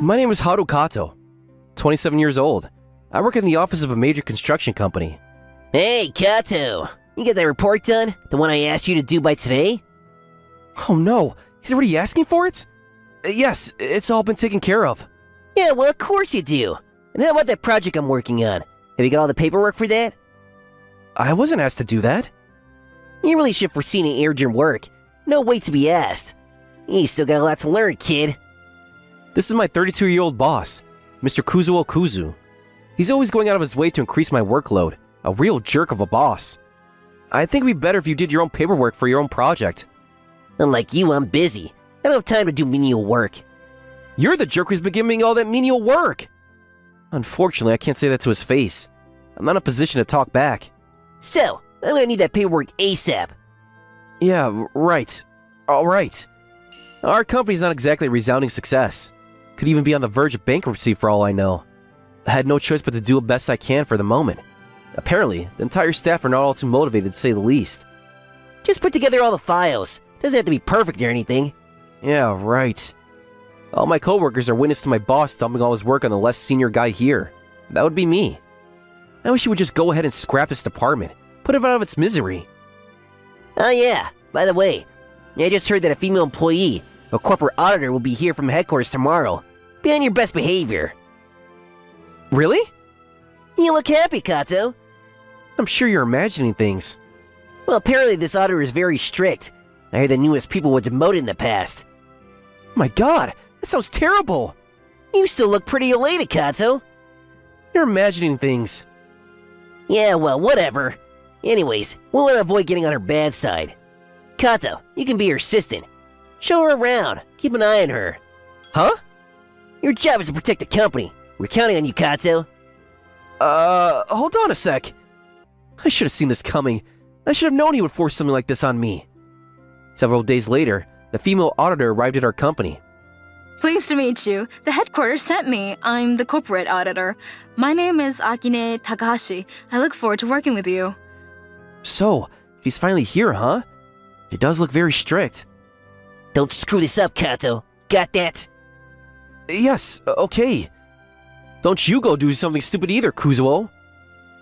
My name is Haru Kato, 27 years old. I work in the office of a major construction company. Hey, Kato! You get that report done? The one I asked you to do by today? Oh no, he's already asking for it? Yes, it's all been taken care of. Yeah, well, of course you do. And how about that project I'm working on? Have you got all the paperwork for that? I wasn't asked to do that. You really should have foreseen an urgent work. No wait to be asked. You still got a lot to learn, kid. This is my 32-year-old boss, Mr. Kuzuo Kuzu. He's always going out of his way to increase my workload. A real jerk of a boss. I think it'd be better if you did your own paperwork for your own project. Unlike you, I'm busy. I don't have time to do menial work. You're the jerk who's been giving me all that menial work. Unfortunately, I can't say that to his face. I'm not in a position to talk back. So, I'm gonna need that paperwork ASAP. Yeah, right. Alright. Our company's not exactly a resounding success. Could even be on the verge of bankruptcy for all I know. I had no choice but to do the best I can for the moment. Apparently, the entire staff are not all too motivated to say the least. Just put together all the files. Doesn't have to be perfect or anything. Yeah, right. All my coworkers are witness to my boss dumping all his work on the less senior guy here. That would be me. I wish he would just go ahead and scrap this department. Put it out of its misery. Oh yeah, by the way, I just heard that a female employee, a corporate auditor, will be here from headquarters tomorrow. Be on your best behavior. Really? You look happy, Kato. I'm sure you're imagining things. Well, apparently this auditor is very strict. I heard the newest people were demoted in the past. My god, that sounds terrible! You still look pretty elated, Kato. You're imagining things. Yeah, well, whatever. Anyways, we want to avoid getting on her bad side. Kato, you can be her assistant. Show her around. Keep an eye on her. Huh? Your job is to protect the company. We're counting on you, Kato. Hold on a sec. I should have seen this coming. I should have known he would force something like this on me. Several days later, the female auditor arrived at our company. Pleased to meet you. The headquarters sent me. I'm the corporate auditor. My name is Akine Takahashi. I look forward to working with you. So, she's finally here, huh? She does look very strict. Don't screw this up, Kato. Got that? Yes, okay. Don't you go do something stupid either, Kuzuo.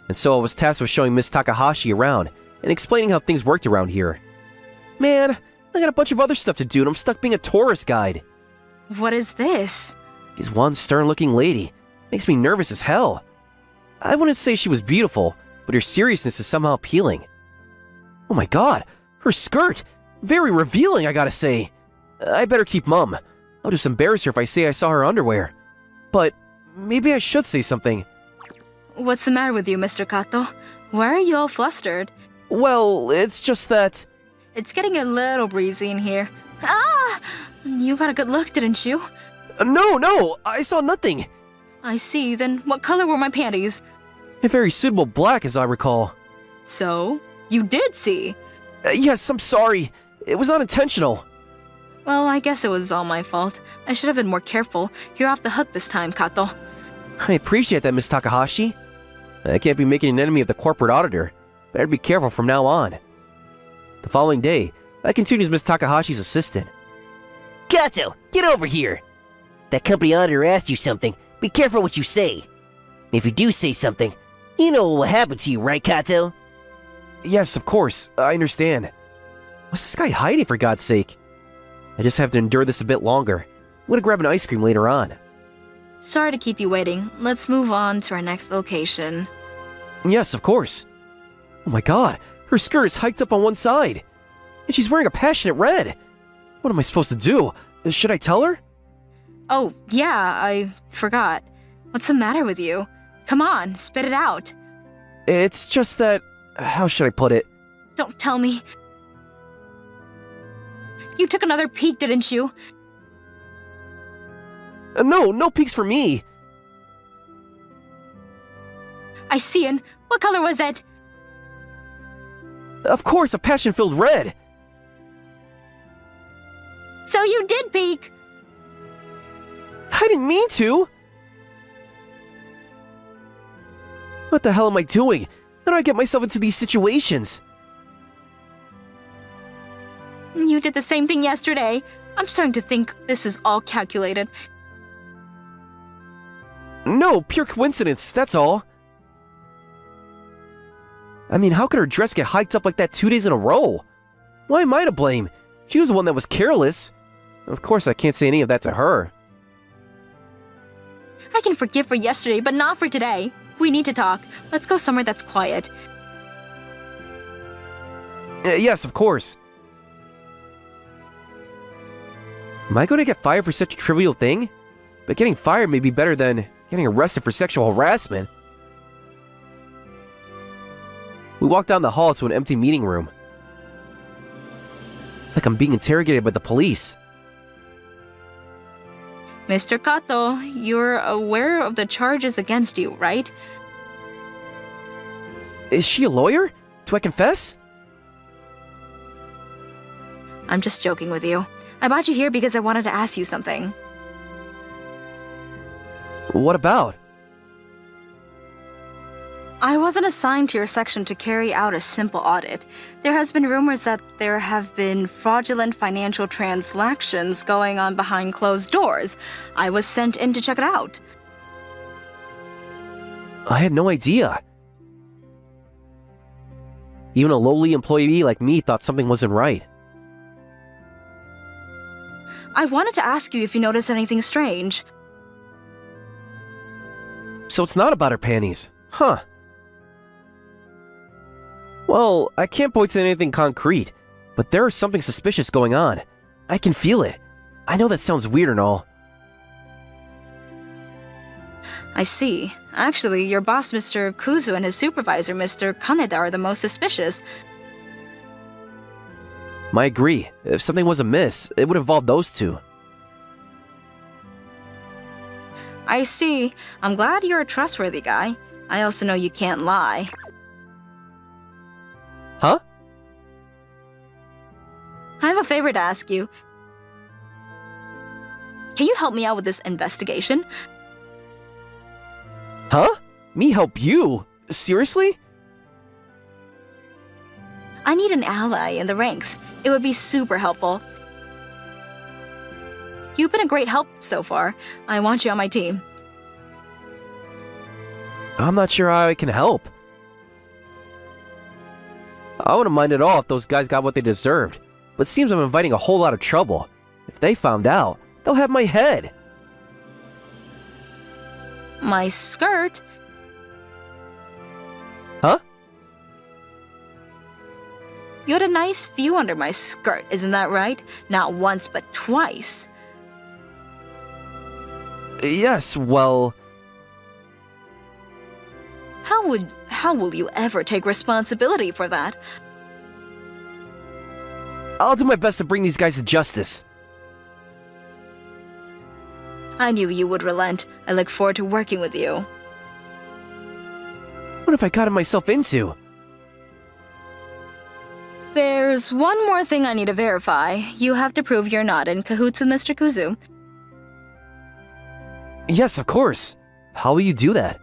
And so I was tasked with showing Miss Takahashi around and explaining how things worked around here. Man, I got a bunch of other stuff to do and I'm stuck being a tourist guide. What is this? She's one stern-looking lady. Makes me nervous as hell. I wouldn't say she was beautiful, but her seriousness is somehow appealing. Oh my god, her skirt! Very revealing, I gotta say. I better keep mum. I'll just embarrass her if I say I saw her underwear. But maybe I should say something. What's the matter with you, Mr. Kato? Why are you all flustered? Well, it's just that... It's getting a little breezy in here. Ah! You got a good look, didn't you? No, I saw nothing. I see. Then what color were my panties? A very suitable black, as I recall. So? You did see? Yes, I'm sorry. It was unintentional. Well, I guess it was all my fault. I should have been more careful. You're off the hook this time, Kato. I appreciate that, Miss Takahashi. I can't be making an enemy of the corporate auditor. Better be careful from now on. The following day, I continued as Miss Takahashi's assistant. Kato, get over here! That company auditor asked you something. Be careful what you say. If you do say something, you know what will happen to you, right, Kato? Yes, of course. I understand. What's this guy hiding, for God's sake? I just have to endure this a bit longer. I'm gonna grab an ice cream later on. Sorry to keep you waiting. Let's move on to our next location. Yes, of course. Oh my god, her skirt is hiked up on one side. And she's wearing a passionate red. What am I supposed to do? Should I tell her? Oh, yeah, I forgot. What's the matter with you? Come on, spit it out. It's just that... How should I put it? Don't tell me. You took another peek, didn't you? No peeks for me. I see it. What color was it? Of course, a passion-filled red. So you did peek. I didn't mean to. What the hell am I doing? How do I get myself into these situations? You did the same thing yesterday. I'm starting to think this is all calculated. No, pure coincidence, that's all. I mean, how could her dress get hiked up like that 2 days in a row? Why am I to blame? She was the one that was careless. Of course, I can't say any of that to her. I can forgive for yesterday, but not for today. We need to talk. Let's go somewhere that's quiet. Yes, of course. Am I going to get fired for such a trivial thing? But getting fired may be better than getting arrested for sexual harassment. We walk down the hall to an empty meeting room. It's like I'm being interrogated by the police. Mr. Kato, you're aware of the charges against you, right? Is she a lawyer? Do I confess? I'm just joking with you. I brought you here because I wanted to ask you something. What about? I wasn't assigned to your section to carry out a simple audit. There has been rumors that there have been fraudulent financial transactions going on behind closed doors. I was sent in to check it out. I had no idea. Even a lowly employee like me thought something wasn't right. I wanted to ask you if you noticed anything strange. So it's not about her panties. Huh. Well, I can't point to anything concrete, but there is something suspicious going on. I can feel it. I know that sounds weird and all. I see. Actually, your boss, Mr. Kuzu, and his supervisor, Mr. Kaneda, are the most suspicious. I agree. If something was amiss, it would involve those two. I see. I'm glad you're a trustworthy guy. I also know you can't lie. Huh? I have a favor to ask you. Can you help me out with this investigation? Huh? Me help you? Seriously? I need an ally in the ranks. It would be super helpful. You've been a great help so far. I want you on my team. I'm not sure how I can help. I wouldn't mind at all if those guys got what they deserved, but it seems I'm inviting a whole lot of trouble. If they found out, they'll have my head. My skirt? Huh? You had a nice view under my skirt, isn't that right? Not once, but twice. Yes, well... How will you ever take responsibility for that? I'll do my best to bring these guys to justice. I knew you would relent. I look forward to working with you. What have I gotten myself into? There's one more thing I need to verify. You have to prove you're not in cahoots with Mr. Kuzu. Yes, of course. How will you do that?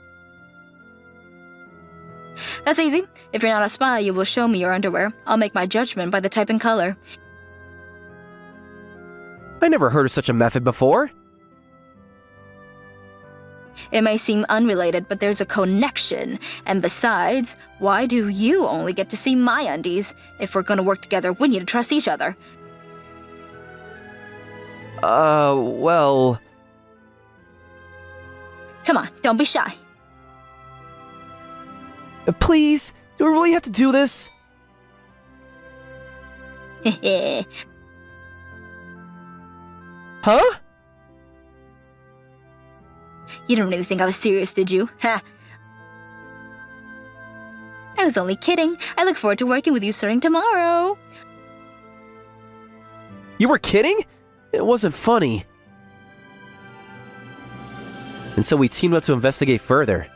That's easy. If you're not a spy, you will show me your underwear. I'll make my judgment by the type and color. I never heard of such a method before. It may seem unrelated, but there's a connection. And besides, why do you only get to see my undies? If we're gonna work together, we need to trust each other. Well... Come on, don't be shy. Please? Do we really have to do this? Hehe. Huh? You didn't really think I was serious, did you? Ha! I was only kidding. I look forward to working with you starting tomorrow. You were kidding? It wasn't funny. And so we teamed up to investigate further.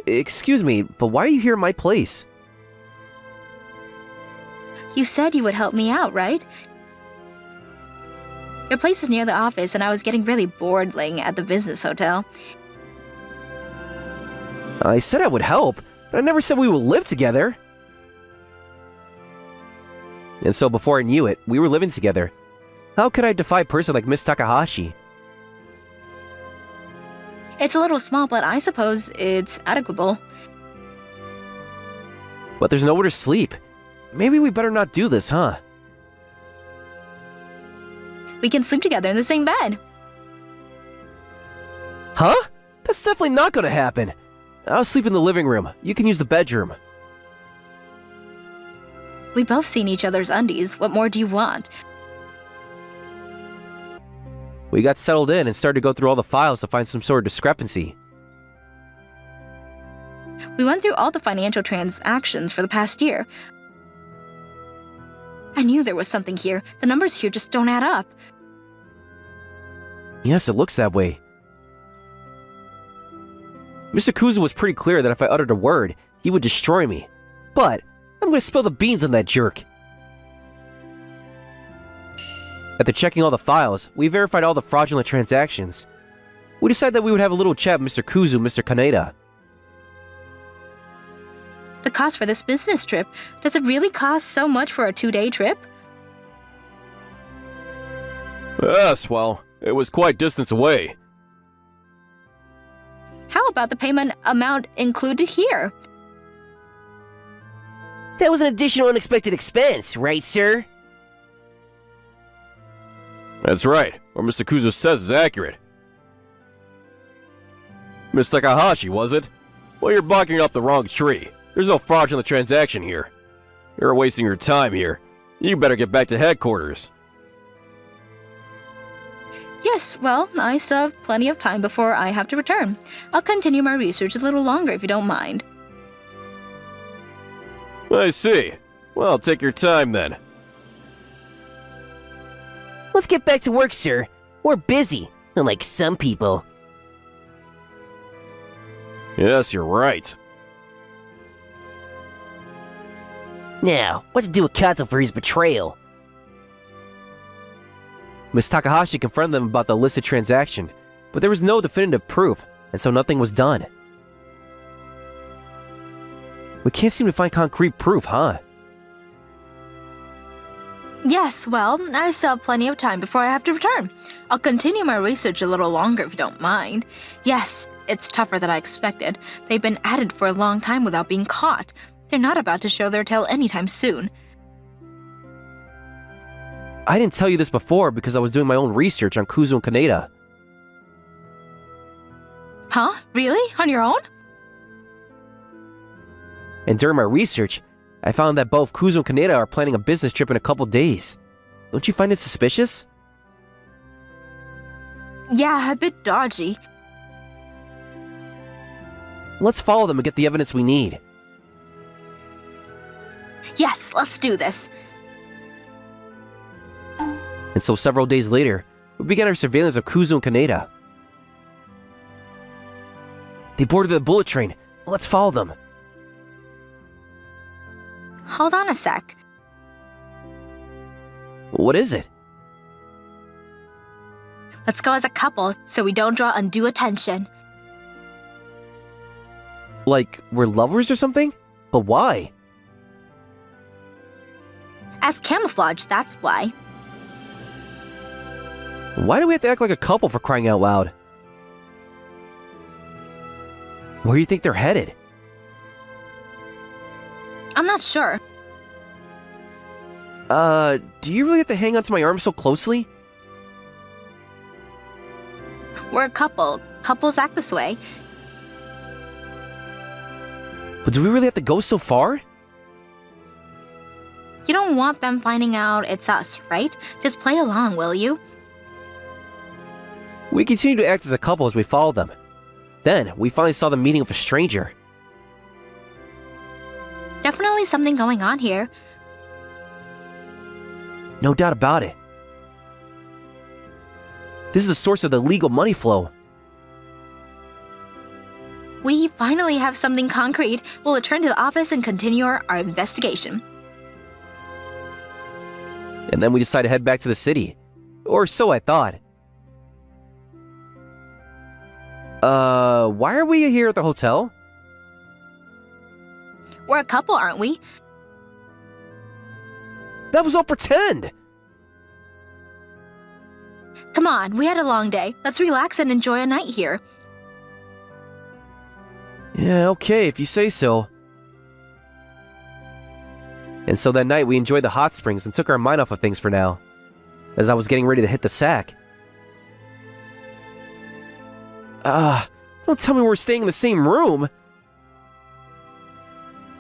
Excuse me, but why are you here in my place? You said you would help me out, right? Your place is near the office, and I was getting really bored laying at the business hotel. I said I would help, but I never said we would live together. And so before I knew it, we were living together. How could I defy a person like Miss Takahashi? It's a little small, but I suppose it's adequate. But there's nowhere to sleep. Maybe we better not do this, huh? We can sleep together in the same bed. Huh? That's definitely not gonna happen. I'll sleep in the living room. You can use the bedroom. We both seen each other's undies. What more do you want? We got settled in and started to go through all the files to find some sort of discrepancy. We went through all the financial transactions for the past year. I knew there was something here. The numbers here just don't add up. Yes, it looks that way. Mr. Kuzu was pretty clear that if I uttered a word, he would destroy me. But I'm going to spill the beans on that jerk. After checking all the files, we verified all the fraudulent transactions. We decided that we would have a little chat with Mr. Kuzu and Mr. Kaneda. The cost for this business trip, does it really cost so much for a 2-day trip? Yes, well, it was quite distance away. How about the payment amount included here? That was an additional unexpected expense, right, sir? That's right. What Mr. Kuzo says is accurate. Miss Takahashi, was it? Well, you're barking up the wrong tree. There's no fraudulent transaction here. You're wasting your time here. You better get back to headquarters. Yes, well, I still have plenty of time before I have to return. I'll continue my research a little longer if you don't mind. I see. Well, take your time then. Let's get back to work, sir. We're busy, unlike some people. Yes, you're right. Now, what to do with Kato for his betrayal? Miss Takahashi confronted them about the illicit transaction, but there was no definitive proof, and so nothing was done. We can't seem to find concrete proof, huh? Yes, well, I still have plenty of time before I have to return. I'll continue my research a little longer if you don't mind. Yes, it's tougher than I expected. They've been at it for a long time without being caught. They're not about to show their tail anytime soon. I didn't tell you this before because I was doing my own research on Kuzu and Kaneda. Huh? Really? On your own? And during my research, I found that both Kuzu and Kaneda are planning a business trip in a couple days. Don't you find it suspicious? Yeah, a bit dodgy. Let's follow them and get the evidence we need. Yes, let's do this. And so several days later, we began our surveillance of Kuzu and Kaneda. They boarded the bullet train. Let's follow them. Hold on a sec. What is it? Let's go as a couple so we don't draw undue attention. Like, we're lovers or something? But why? As camouflage, that's why. Why do we have to act like a couple for crying out loud? Where do you think they're headed? I'm not sure. Do you really have to hang onto my arm so closely? We're a couple. Couples act this way. But do we really have to go so far? You don't want them finding out it's us, right? Just play along, will you? We continued to act as a couple as we followed them. Then, we finally saw them meeting with a stranger. Definitely something going on here. No doubt about it. This is the source of the illegal money flow. We finally have something concrete. We'll return to the office and continue our investigation. And then we decided to head back to the city. Or so I thought. Why are we here at the hotel? We're a couple, aren't we? That was all pretend! Come on, we had a long day. Let's relax and enjoy a night here. Yeah, okay, if you say so. And so that night we enjoyed the hot springs and took our mind off of things for now, as I was getting ready to hit the sack. Don't tell me we're staying in the same room!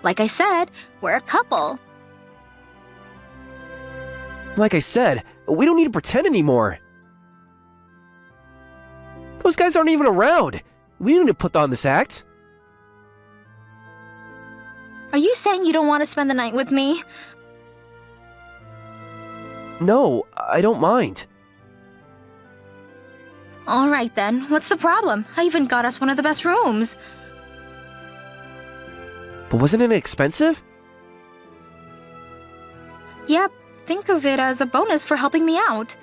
Like I said, we're a couple. Like I said, we don't need to pretend anymore. Those guys aren't even around. We don't need to put on this act. Are you saying you don't want to spend the night with me? No, I don't mind. Alright then, what's the problem? I even got us one of the best rooms. But wasn't it expensive? Yep, think of it as a bonus for helping me out.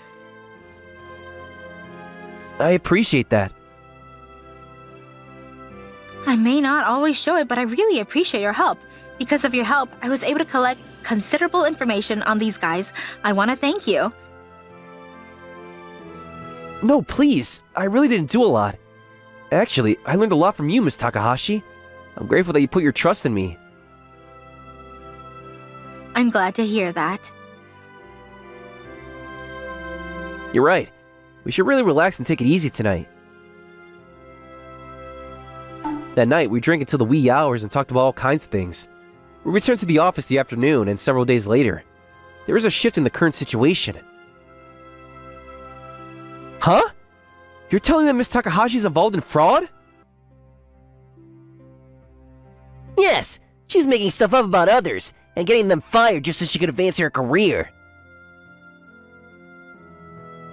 I appreciate that. I may not always show it, but I really appreciate your help. Because of your help, I was able to collect considerable information on these guys. I want to thank you. No, please. I really didn't do a lot. Actually, I learned a lot from you, Miss Takahashi. I'm grateful that you put your trust in me. I'm glad to hear that. You're right. We should really relax and take it easy tonight. That night, we drank until the wee hours and talked about all kinds of things. We returned to the office the afternoon, and several days later, there was a shift in the current situation. Huh? You're telling me that Miss Takahashi's involved in fraud? Yes, she was making stuff up about others and getting them fired just so she could advance her career.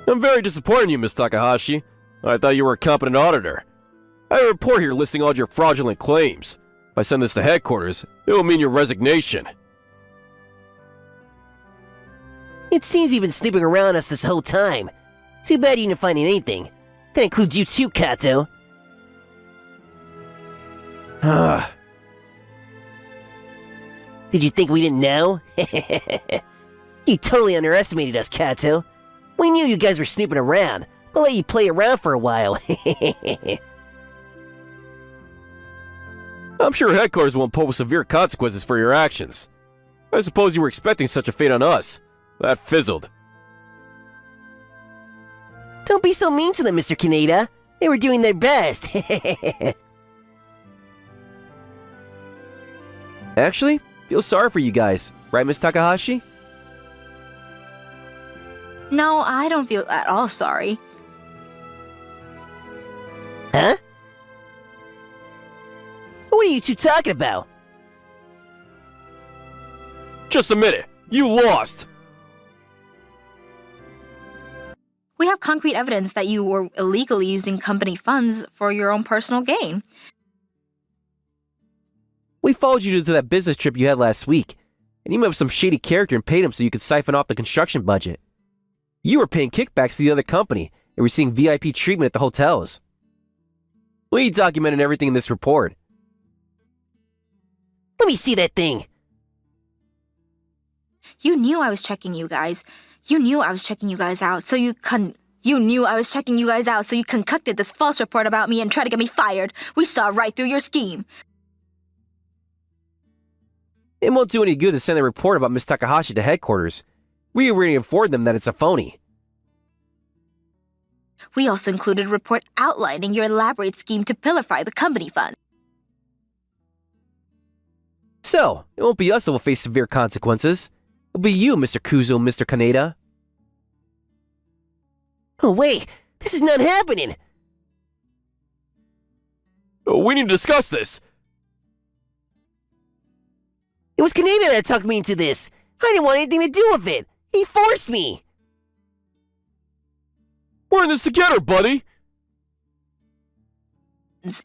I'm very disappointed in you, Miss Takahashi. I thought you were a competent auditor. I have a report here listing all your fraudulent claims. If I send this to headquarters, it will mean your resignation. It seems you've been snooping around us this whole time. Too bad you didn't find anything. That includes you too, Kato. Did you think we didn't know? You totally underestimated us, Kato. We knew you guys were snooping around, but let you play around for a while. I'm sure headquarters won't impose severe consequences for your actions. I suppose you were expecting such a fate on us. That fizzled. Don't be so mean to them, Mr. Kaneda. They were doing their best. Actually, feel sorry for you guys, right, Miss Takahashi? No, I don't feel at all sorry. Huh? What are you two talking about? Just a minute. You lost. We have concrete evidence that you were illegally using company funds for your own personal gain. We followed you to that business trip you had last week, and you met with some shady character and paid him so you could siphon off the construction budget. You were paying kickbacks to the other company and receiving VIP treatment at the hotels. We documented everything in this report. Let me see that thing. You knew I was checking you guys. You knew I was checking you guys out, so you knew I was checking you guys out, so you concocted this false report about me and tried to get me fired. We saw right through your scheme. It won't do any good to send a report about Miss Takahashi to headquarters. We already informed them that it's a phony. We also included a report outlining your elaborate scheme to pilify the company fund. So, it won't be us that will face severe consequences. It'll be you, Mr. Kuzo and Mr. Kaneda. Oh wait, this is not happening. We need to discuss this. It was Kaneda that talked me into this. I didn't want anything to do with it. He forced me. We're in this together, buddy.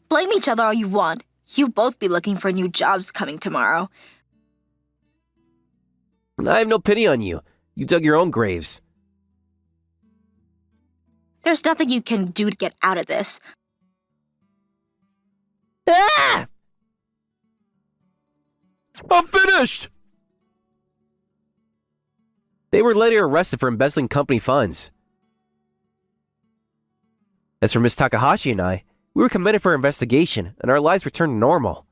Blame each other all you want. You both be looking for new jobs coming tomorrow. I have no pity on you. You dug your own graves. There's nothing you can do to get out of this. Ah! I'm finished! They were later arrested for embezzling company funds. As for Miss Takahashi and I, We were commended for our investigation, and our lives returned to normal.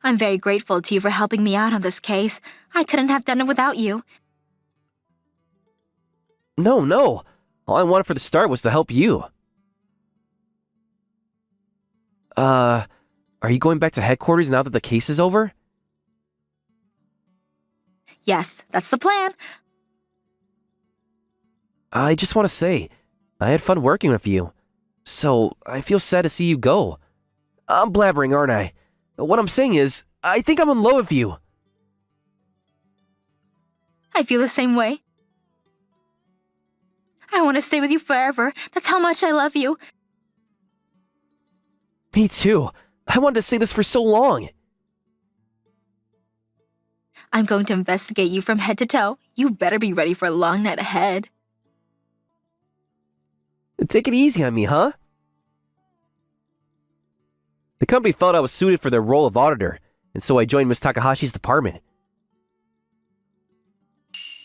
I'm very grateful to you for helping me out on this case. I couldn't have done it without you. No. All I wanted for the start was to help you. Are you going back to headquarters now that the case is over? Yes, that's the plan. I just want to say, I had fun working with you. So, I feel sad to see you go. I'm blabbering, aren't I? What I'm saying is, I think I'm in love with you. I feel the same way. I want to stay with you forever. That's how much I love you. Me too. I wanted to say this for so long. I'm going to investigate you from head to toe. You better be ready for a long night ahead. Take it easy on me, huh? The company felt I was suited for their role of auditor, and so I joined Ms. Takahashi's department.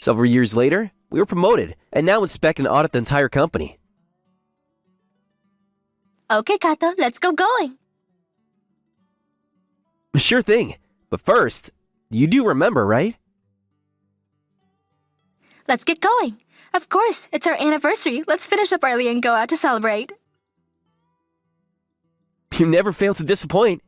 Several years later, we were promoted, and now inspect and audit the entire company. Okay, Kato, let's go going. Sure thing, but first, you do remember, right? Let's get going. Of course, it's our anniversary. Let's finish up early and go out to celebrate. You never fail to disappoint.